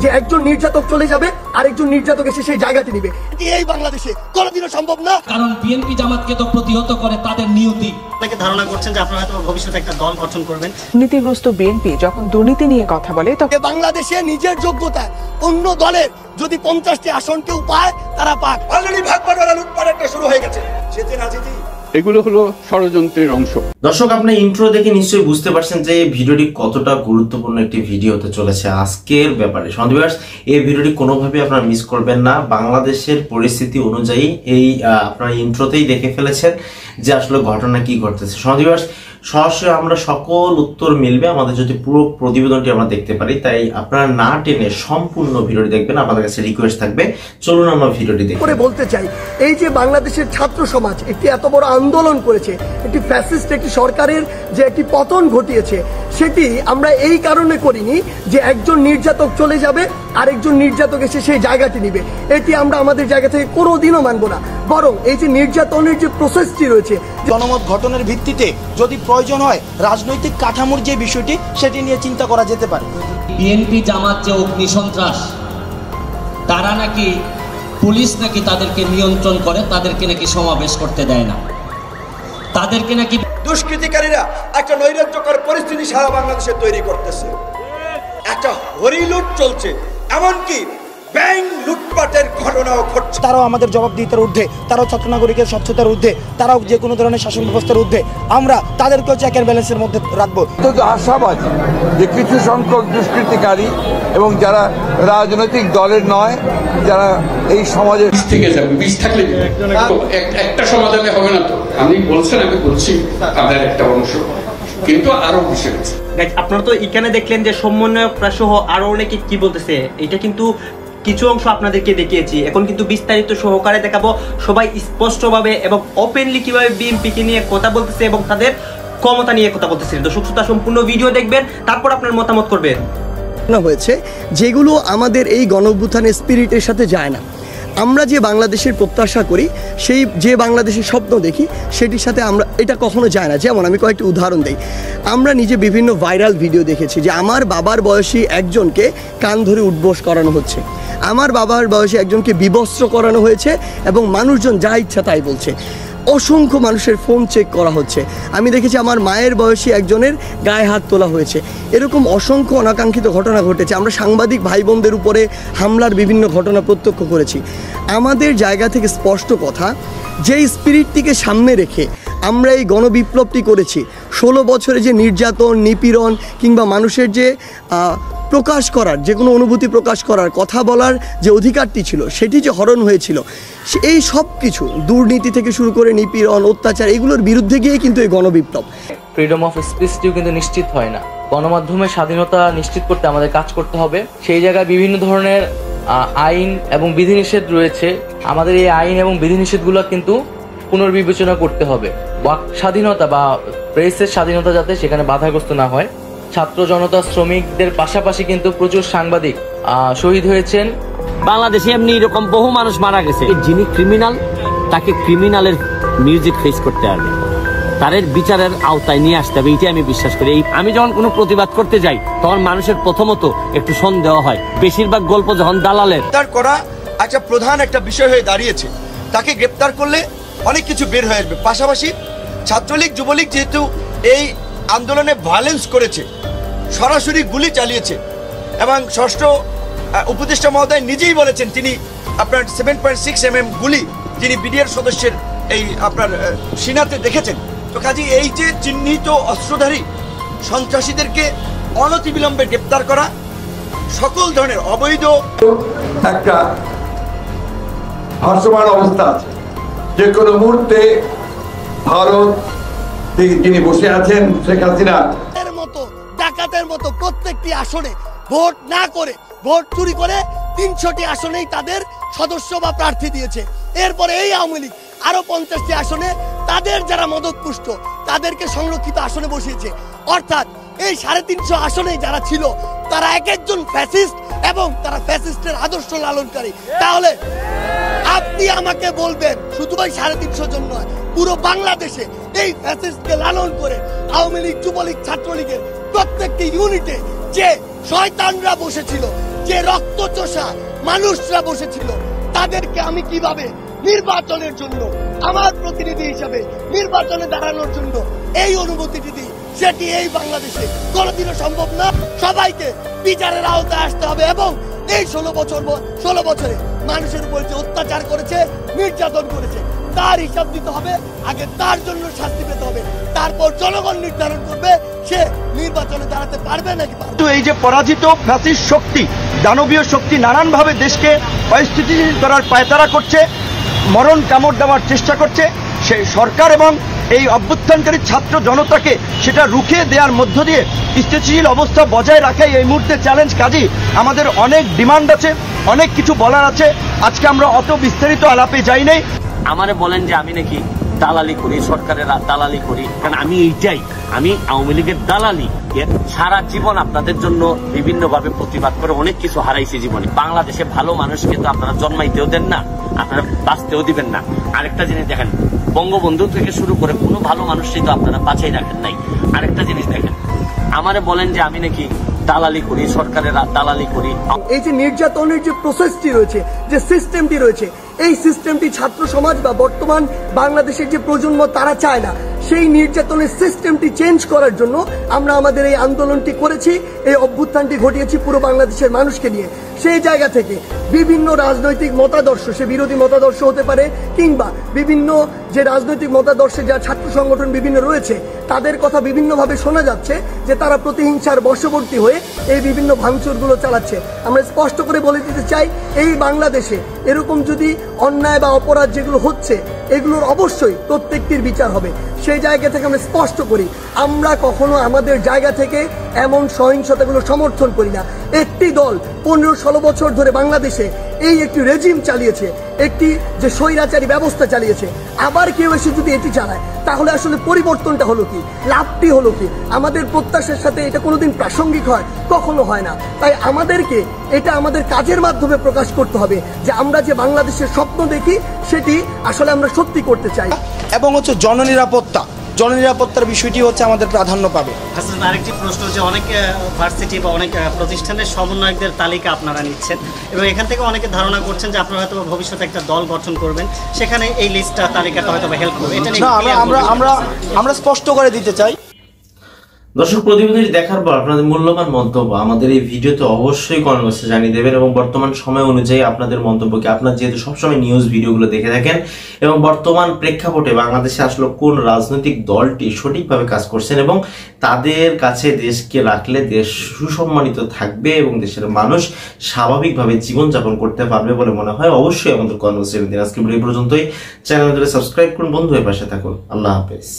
যে একজন নির্যাতক চলে যাবে আরেকজন নির্যাতক এসে সেই জায়গাটি নিবে। এই বাংলাদেশে কোনোদিনও সম্ভব না, কারণ বিএনপি জামাতকে তো প্রতিহত করে তাদের নিয়তি। আপনাকে ধারণা করছেন যে আপনারা হয়তো ভবিষ্যতে একটা দল গঠন করবেন। দুর্নীতিগ্রস্ত বিএনপি যখন দুর্নীতি নিয়ে কথা বলে তখন বাংলাদেশে নিজের যোগ্যতা অন্য দলের যদি 50টি আসন কেউ পায় তারা পাক। অলরেডি ভাগ বাটোয়ারা লুটপাট একটা শুরু হয়ে গেছে, যেতে না যেতে এগুলো হলো ষড়যন্ত্রের অংশ। দর্শক, আপনি ইন্ট্রো দেখে নিশ্চয়ই বুঝতে পারছেন যে এই ভিডিওটি কতটা গুরুত্বপূর্ণ একটি ভিডিও হতে চলেছে আজকের ব্যাপারে। সন্দীপ, এই ভিডিওটি কোনোভাবেই আপনারা মিস করবেন না। বাংলাদেশের পরিস্থিতি অনুযায়ী এই আপনারা ইন্ট্রোতেই দেখে ফেলেছেন যে আসলে ঘটনা কি ঘটতেছে। সন্দীপ, সরাসরি আমরা সকল উত্তর মিলবে আমাদের যদি পুরো প্রতিবেদনটি আমরা দেখতে পারি। তাই আপনারা না টেনে সম্পূর্ণ ভিডিওটি দেখবেন, আপনাদের কাছে রিকোয়েস্ট থাকবে। চলুন আমরা ভিডিওটি দেখি। বলতে চাই, এই যে বাংলাদেশের ছাত্র সমাজ একটি এত বড় আন্দোলন করেছে, একটি ফ্যাসিস্ট একটি সরকারের যে একটি পতন ঘটিয়েছে, সেটি আমরা এই কারণে করিনি যে একজন নির্যাতক চলে যাবে আরেকজন নির্যাতক এসে সেই জায়গাটি নিবে। এটি আমরা আমাদের জায়গা থেকে কোনোদিনও মানব না। বরং এই যে নির্যাতনের যে প্রসেসটি রয়েছে, জনমত গঠনের ভিত্তিতে যদি প্রয়োজন হয় রাজনৈতিক কাঠামোর যে বিষয়টি সেটি নিয়ে চিন্তা করা যেতে পারে। বিএনপি জামাত যে অগ্নি সন্ত্রাস, তারা নাকি পুলিশ নাকি তাদেরকে নিয়ন্ত্রণ করে, তাদেরকে নাকি সমাবেশ করতে দেয় না, তাদেরকে নাকি দুষ্কৃতিকারীরা একটা নৈরাজ্যকর পরিস্থিতি সারা বাংলাদেশে তৈরি করতেছে। একটা হরিলুট চলছে, এমনকি ব্যাংক লুটপাটের ঘটনাও ঘটছে। তারাও আমাদের জবাবদিহিতার ঊর্ধ্বে, তারাও ছাত্র নাগরিকের স্বচ্ছতার ঊর্ধ্বে, তারাও যে কোনো ধরনের শাসন ব্যবস্থার ঊর্ধ্বে। আমরা তাদেরকেও চেক অ্যান্ড ব্যালেন্সের মধ্যে রাখবো। আশাবাদী যে কিছু সংখ্যক দুষ্কৃতিকারী এবং যারা রাজনৈতিক দলের নয়, যারা এই সমাজের থেকে যাবে, বিষ থাকলে একটা সমাধানে হবে না। তো আমি বলছেন, আমি বলছি আপনার একটা অংশ, কিন্তু আরো বিষয় আছে। আপনারা তো এখানে দেখলেন যে সমন্বয়করা সহ আরো অনেকে কি বলতেছে, এটা কিন্তু কিছু অংশ আপনাদেরকে দেখিয়েছি। এখন কিন্তু বিস্তারিত সহকারে দেখাবো সবাই স্পষ্টভাবে এবং ওপেনলি কিভাবে বিএনপিকে নিয়ে কথা বলতেছে এবং তাদের ক্ষমতা নিয়ে কথা বলতেছে। দর্শক শ্রোতা, সম্পূর্ণ ভিডিও দেখবেন, তারপর আপনার মতামত করবেন। হয়েছে যেগুলো আমাদের এই গণঅভ্যুত্থানের স্পিরিটের সাথে যায় না। আমরা যে বাংলাদেশের প্রত্যাশা করি, সেই যে বাংলাদেশের স্বপ্ন দেখি, সেটির সাথে আমরা এটা কখনো যায় না। যেমন আমি কয়েকটি উদাহরণ দিই। আমরা নিজে বিভিন্ন ভাইরাল ভিডিও দেখেছি যে আমার বাবার বয়সী একজনকে কান ধরে উঠবোস করানো হচ্ছে, আমার বাবার বয়সী একজনকে বিবস্ত্র করানো হয়েছে এবং মানুষজন যা ইচ্ছা তাই বলছে। অসংখ্য মানুষের ফোন চেক করা হচ্ছে। আমি দেখেছি আমার মায়ের বয়সী একজনের গায়ে হাত তোলা হয়েছে। এরকম অসংখ্য অনাকাঙ্ক্ষিত ঘটনা ঘটেছে। আমরা সাংবাদিক ভাই বোনদের উপরে হামলার বিভিন্ন ঘটনা প্রত্যক্ষ করেছি। আমাদের জায়গা থেকে স্পষ্ট কথা, যেই স্পিরিটটিকে সামনে রেখে আমরা এই গণবিপ্লবটি করেছি, 16 বছরে যে নির্যাতন, নিপীড়ন কিংবা মানুষের যে প্রকাশ করার, যে কোনো অনুভূতি প্রকাশ করার, কথা বলার যে অধিকারটি ছিল, সেটি যে হরণ হয়েছিল, এই সব কিছু দুর্নীতি থেকে শুরু করে নিপীড়ন, অত্যাচার, এগুলোর বিরুদ্ধে গিয়ে কিন্তু এই গণবিপ্লব। ফ্রিডম অফ স্পিচটিও কিন্তু নিশ্চিত হয় না। গণমাধ্যমের স্বাধীনতা নিশ্চিত করতে আমাদের কাজ করতে হবে। সেই জায়গায় বিভিন্ন ধরনের আইন এবং বিধিনিষেধ রয়েছে। আমাদের এই আইন এবং বিধিনিষেধগুলো কিন্তু পুনর্বিবেচনা করতে হবে। বাক স্বাধীনতা বা প্রেসের স্বাধীনতা যাতে সেখানে বাধাগ্রস্ত না হয়। ছাত্র জনতা, শ্রমিকদের পাশাপাশি কিন্তু প্রচুর সাংবাদিক শহীদ হয়েছেন। বাংলাদেশে এমনি এরকম বহু মানুষ মারা গেছে। যিনি ক্রিমিনাল, তাকে ক্রিমিনালের মিউজিক ফেস করতে হবে, তাদের বিচারের আওতায় নিয়ে আসতে হবে। এটাই আমি বিশ্বাস করি। আমি যখন কোনো প্রতিবাদ করতে যাই, তখন মানুষের প্রথমত একটু সন্দেহ হয়। বেশিরভাগ গল্প যখন দালালের গ্রেপ্তার করা একটা প্রধান একটা বিষয় হয়ে দাঁড়িয়েছে। তাকে গ্রেপ্তার করলে অনেক কিছু বের হয়ে আসবে। পাশাপাশি ছাত্রলীগ, যুবলীগ যেহেতু এই আন্দোলনে ভায়োলেন্স করেছে, সরাসরি গুলি চালিয়েছে এবং ষষ্ঠ উপদেষ্টা মহোদয় নিজেই বলেছেন তিনি আপনার 7.6 mm গুলি যিনি বিডিআর সদস্যের এই আপনার সিনাতে দেখেছেন। তো কাজে এই যে চিহ্নিত অস্ত্রধারী সন্ত্রাসীদেরকে অনতিবিলম্বে গ্রেপ্তার করা, সকল ধরনের অবৈধ একটা ভাসমান অবস্থা আছে। যে কোনো মুহূর্তে ভারত যিনি বসে আছেন, শেখ হাসিনা মতো ডাকাতের মতো প্রত্যেকটি আসনে ভোট না করে, ভোট চুরি করে 300টি আসনেই তাদের সদস্য বা প্রার্থী দিয়েছে। এরপরে এই আওয়ামী লীগ আরো 50টি আসনে তাদের যারা মদতপুষ্ট তাদেরকে সংরক্ষিত আসনে বসিয়েছে। অর্থাৎ এই 350 আসনেই যারা ছিল তারা এক একজন ফ্যাসিস্ট এবং তারা ফ্যাসিস্টের আদর্শ লালনকারী। তাহলে আপনি আমাকে বলবেন শুধু ভাই 350 জন নয়, পুরো বাংলাদেশে এই ফ্যাসিস্টকে লালন করে আওয়ামী লীগ, যুবলীগ, ছাত্রলীগের প্রত্যেকটি ইউনিটে যে শয়তানরা বসেছিল যে রক্তচোষা মানুষরা বসেছিল তাদেরকে আমি কিভাবে নির্বাচনের জন্য আমার প্রতিনিধি হিসাবে নির্বাচনে দাঁড়ানোর জন্য এই অনুমতিটি দিই, সেটি এই বাংলাদেশে কোনোদিনও সম্ভব না। সবাইকে বিচারের আওতায় আসতে হবে এবং এই 16 বছরে মানুষের উপর যে অত্যাচার করেছে, নির্যাতন করেছে, তার হিসাব দিতে হবে। আগে তার জন্য শাস্তি পেতে হবে, তারপর জনগণ নির্ধারণ করবে সে নির্বাচনে দাঁড়াতে পারবে নাকি পারবে। তো এই যে পরাজিত ফ্যাসিস্ট শক্তি, দানবীয় শক্তি নানানভাবে দেশকে অস্থিতিশীল করার পায়তারা করছে, মরণ কামড় দেওয়ার চেষ্টা করছে, সেই সরকার এবং এই অভ্যুত্থানকারী ছাত্র জনতাকে সেটা রুখে দেওয়ার মধ্য দিয়ে স্থিতিশীল অবস্থা বজায় রাখাই এই মুহূর্তে চ্যালেঞ্জ। কাজী আমাদের অনেক ডিমান্ড আছে, অনেক কিছু বলার আছে, আজকে আমরা অত বিস্তারিত আলাপে যাই নাই। আমারে বলেন যে আমি নাকি দালালি করি, সরকারের দালালি করি, কারণ আমি এইটাই, আমি আওয়ামী লীগের দালালি। সারা জীবন আপনাদের জন্য বিভিন্ন ভাবে প্রতিবাদ করে অনেক কিছু হারাইছি জীবনে। বাংলাদেশে ভালো মানুষকে তো আপনারা জন্মাইতেও দেন না, আপনারা বাঁচতেও দিবেন না। আরেকটা জিনিস দেখেন, বঙ্গবন্ধু থেকে শুরু করে কোনো ভালো মানুষই তো আপনারা বাঁচাই রাখেন নাই। আরেকটা জিনিস দেখেন, আমারে বলেন যে আমি নাকি দালালি করি, সরকারের দালালি করি। এই যে নির্যাতনের যে প্রসেসটি রয়েছে, যে সিস্টেমটি রয়েছে, এই সিস্টেমটি ছাত্র সমাজ বা বর্তমান বাংলাদেশের যে প্রজন্ম তারা চায় না। সেই নির্যাতনের সিস্টেমটি চেঞ্জ করার জন্য আমরা আমাদের এই আন্দোলনটি করেছি, এই অভ্যুত্থানটি ঘটিয়েছি পুরো বাংলাদেশের মানুষকে নিয়ে। সেই জায়গা থেকে বিভিন্ন রাজনৈতিক মতাদর্শ, সে বিরোধী মতাদর্শ হতে পারে কিংবা বিভিন্ন যে রাজনৈতিক মতাদর্শে যা ছাত্র সংগঠন বিভিন্ন রয়েছে, তাদের কথা বিভিন্নভাবে শোনা যাচ্ছে যে তারা প্রতিহিংসার বশবর্তী হয়ে এই বিভিন্ন ভাঙচুরগুলো চালাচ্ছে। আমরা স্পষ্ট করে বলে দিতে চাই, এই বাংলাদেশে এরকম যদি অন্যায় বা অপরাধ যেগুলো হচ্ছে, এগুলোর অবশ্যই প্রত্যেকটির বিচার হবে। সেই জায়গা থেকে আমরা স্পষ্ট করি, আমরা কখনো আমাদের জায়গা থেকে এমন সহিংসতাগুলো সমর্থন করি না। একটি দল 15-16 বছর ধরে বাংলাদেশে এই একটি রেজিম চালিয়েছে, একটি যে স্বৈরাচারী ব্যবস্থা চালিয়েছে, আবার কেউ এসে যদি এটি চালায় তাহলে আসলে পরিবর্তনটা হলো কি, লাভটি হলো কি? আমাদের প্রত্যাশার সাথে এটা কোনোদিন প্রাসঙ্গিক হয়? কখনো হয় না। তাই আমাদেরকে এটা আমাদের কাজের মাধ্যমে প্রকাশ করতে হবে যে আমরা যে বাংলাদেশের স্বপ্ন দেখি সেটি আসলে আমরা সত্যি করতে চাই। এবং হচ্ছে জননিরাপত্তার বিষয়টি হচ্ছে আমাদের প্রাধান্য পাবে। আরেকটি প্রশ্ন, যে অনেক ভার্সিটি বা অনেক প্রতিষ্ঠানের সমন্বয়কদের তালিকা আপনারা নিচ্ছেন এবং এখান থেকে অনেকে ধারণা করছেন যে আপনারা হয়তো ভবিষ্যতে একটা দল গঠন করবেন, সেখানে এই লিস্টটা তালিকাটা হয়তো হেল্প করবে। এটা নিয়ে আমরা স্পষ্ট করে দিতে চাই। দর্শক, প্রতিবেদনটি দেখার পর আপনাদের মূল্যবান মন্তব্য আমাদের এই ভিডিওতে অবশ্যই কমেন্ট বক্সে জানিয়ে দেবেন এবং বর্তমান সময় অনুযায়ী আপনাদের মন্তব্যকে, আপনার যেহেতু সবসময় নিউজ ভিডিওগুলো দেখে থাকেন এবং বর্তমান প্রেক্ষাপটে বাংলাদেশে আসলে কোন রাজনৈতিক দলটি সঠিকভাবে কাজ করছেন এবং তাদের কাছে দেশকে রাখলে দেশ সুসম্মানিত থাকবে এবং দেশের মানুষ স্বাভাবিকভাবে জীবনযাপন করতে পারবে বলে মনে হয়, অবশ্যই আমাদের কমেন্ট বক্সে দিন। আজকে ভিডিও পর্যন্তই। চ্যানেলটি সাবস্ক্রাইব করুন, বন্ধু হয়ে পাশে থাকুন। আল্লাহ হাফেজ।